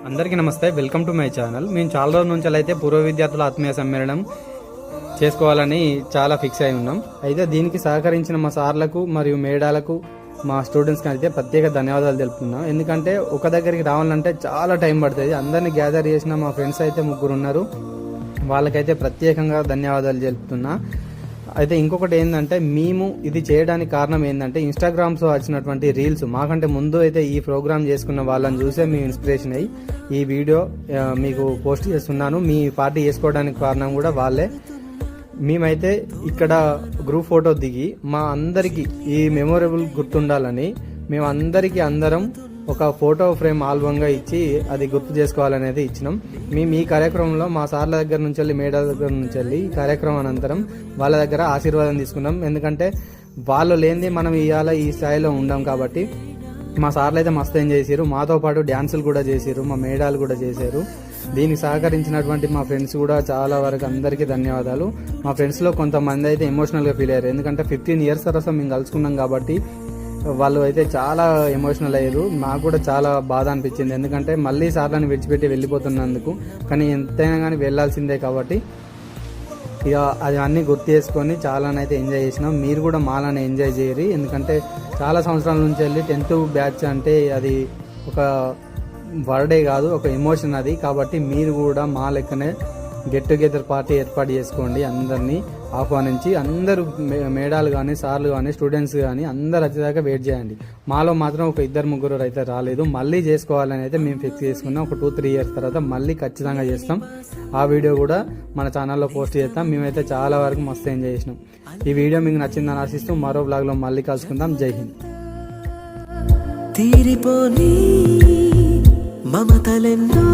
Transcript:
అందరికీ నమస్తే, welcome to my channel. మేము చాలా రోజుల నుంచి అయితే పూర్వ విద్యార్థుల ఆత్మీయ సమ్మేళనం చేసుకోవాలని చాలా ఫిక్స్ అయి ఉన్నాం. అయితే దీనికి సహకరించిన మా సార్లకు మరియు మేడాలకు మా స్టూడెంట్స్కి అయితే ప్రత్యేక ధన్యవాదాలు తెలుపుతున్నాం. ఎందుకంటే ఒక దగ్గరికి రావాలంటే చాలా టైం పడుతుంది. అందరినీ గ్యాదర్ చేసిన మా ఫ్రెండ్స్ అయితే 3 ఉన్నారు. వాళ్ళకైతే ప్రత్యేకంగా ధన్యవాదాలు తెలుపుతున్నా. అయితే ఇంకొకటి ఏంటంటే, మేము ఇది చేయడానికి కారణం ఏంటంటే, ఇన్స్టాగ్రామ్స్ వచ్చినటువంటి రీల్స్ మాకంటే ముందు అయితే ఈ ప్రోగ్రామ్ చేసుకున్న వాళ్ళని చూసే మేము ఇన్స్పిరేషన్ అయ్యి ఈ వీడియో మీకు పోస్ట్ చేస్తున్నాను. మీ పార్టీ చేసుకోవడానికి కారణం కూడా వాళ్ళే. మేమైతే ఇక్కడ గ్రూప్ ఫోటో దిగి మా అందరికీ ఈ మెమొరబుల్ గుర్తుండాలని మేము అందరం ఒక ఫోటో ఫ్రేమ్ ఆల్బంగా ఇచ్చి అది గుర్తు చేసుకోవాలనేది ఇచ్చినాం. మేము ఈ కార్యక్రమంలో మా సార్ల దగ్గర నుంచి వెళ్ళి మేడాల దగ్గర నుంచి వెళ్ళి ఈ కార్యక్రమం అనంతరం వాళ్ళ దగ్గర ఆశీర్వాదం తీసుకున్నాం. ఎందుకంటే వాళ్ళు లేనిది మనం ఇవాళ ఈ స్థాయిలో ఉండం కాబట్టి. మా సార్లు అయితే మస్తు ఎంజాయ్ చేశారు. మాతో పాటు డ్యాన్సులు కూడా చేశారు, మా మేడాలు కూడా చేశారు. దీనికి సహకరించినటువంటి మా ఫ్రెండ్స్ కూడా చాలా వరకు అందరికీ ధన్యవాదాలు. మా ఫ్రెండ్స్లో కొంతమంది అయితే ఎమోషనల్గా ఫీల్ అయ్యారు. ఎందుకంటే 15 ఇయర్స్ తర్వాత మేము కలుసుకున్నాం కాబట్టి వాళ్ళు అయితే చాలా ఎమోషనల్ అయ్యారు. నాకు కూడా చాలా బాధ అనిపించింది, ఎందుకంటే మళ్ళీ సార్లను విడిచిపెట్టి వెళ్ళిపోతున్నందుకు. కానీ ఎంతైనా కానీ వెళ్ళాల్సిందే కాబట్టి ఇక అది అన్నీ గుర్తు చేసుకొని చాలానైతే ఎంజాయ్ చేసినాం. మీరు కూడా మాలానే ఎంజాయ్ చేయరు. ఎందుకంటే చాలా సంవత్సరాల నుంచి వెళ్ళి 10th బ్యాచ్ అంటే అది ఒక వర్డే కాదు, ఒక ఎమోషన్ అది. కాబట్టి మీరు కూడా మా లెక్కనే గెట్ టుగెదర్ పార్టీ ఏర్పాటు చేసుకోండి. అందరినీ ఆహ్వానించి అందరూ మేడాలు కానీ సార్లు కానీ స్టూడెంట్స్ కానీ అందరు వచ్చేదాకా వెయిట్ చేయండి. మాలో మాత్రం ఒక 2-3 అయితే రాలేదు. మళ్ళీ చేసుకోవాలని అయితే మేము ఫిక్స్ చేసుకున్నాం. ఒక 2-3 ఇయర్స్ తర్వాత మళ్ళీ ఖచ్చితంగా చేస్తాం. ఆ వీడియో కూడా మన ఛానల్లో పోస్ట్ చేస్తాం. మేమైతే చాలా వరకు మస్తు ఎంజాయ్ చేసినాం. ఈ వీడియో మీకు నచ్చిందని ఆశిస్తూ మరో బ్లాగ్లో మళ్ళీ కలుసుకుందాం. జై హింద్. తీరిపోని మమతలెన్నో